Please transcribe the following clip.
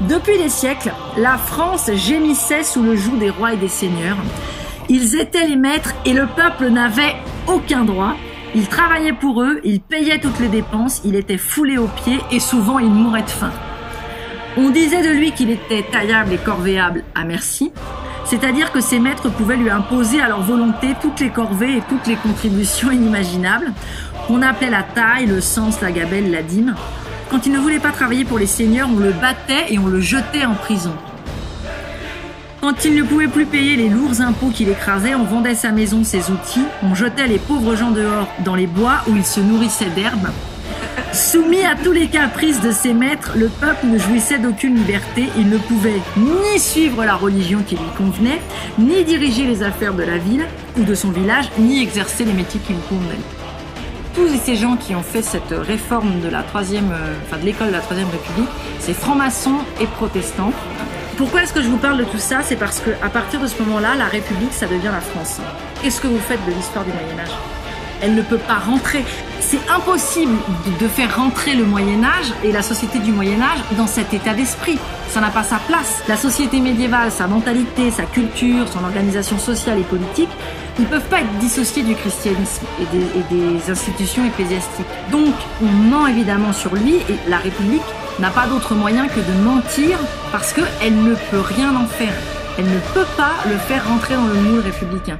Depuis des siècles, la France gémissait sous le joug des rois et des seigneurs. Ils étaient les maîtres et le peuple n'avait aucun droit. Ils travaillaient pour eux, ils payaient toutes les dépenses, il était foulé aux pieds et souvent il mourait de faim. On disait de lui qu'il était taillable et corvéable à merci, c'est-à-dire que ses maîtres pouvaient lui imposer à leur volonté toutes les corvées et toutes les contributions inimaginables, qu'on appelait la taille, le cens, la gabelle, la dîme. Quand il ne voulait pas travailler pour les seigneurs, on le battait et on le jetait en prison. Quand il ne pouvait plus payer les lourds impôts qui l'écrasaient, on vendait sa maison, ses outils, on jetait les pauvres gens dehors dans les bois où ils se nourrissaient d'herbes. Soumis à tous les caprices de ses maîtres, le peuple ne jouissait d'aucune liberté, il ne pouvait ni suivre la religion qui lui convenait, ni diriger les affaires de la ville ou de son village, ni exercer les métiers qui lui convenaient. Tous ces gens qui ont fait cette réforme de de l'école de la Troisième République, c'est francs-maçons et protestants. Pourquoi est-ce que je vous parle de tout ça? C'est parce qu'à partir de ce moment-là, la République, ça devient la France. Qu'est-ce que vous faites de l'histoire du Moyen-Âge? Elle ne peut pas rentrer. C'est impossible de faire rentrer le Moyen-Âge et la société du Moyen-Âge dans cet état d'esprit. Ça n'a pas sa place. La société médiévale, sa mentalité, sa culture, son organisation sociale et politique, ils ne peuvent pas être dissociés du christianisme et des institutions ecclésiastiques. Donc, on ment évidemment sur lui et la République n'a pas d'autre moyen que de mentir parce qu'elle ne peut rien en faire. Elle ne peut pas le faire rentrer dans le moule républicain.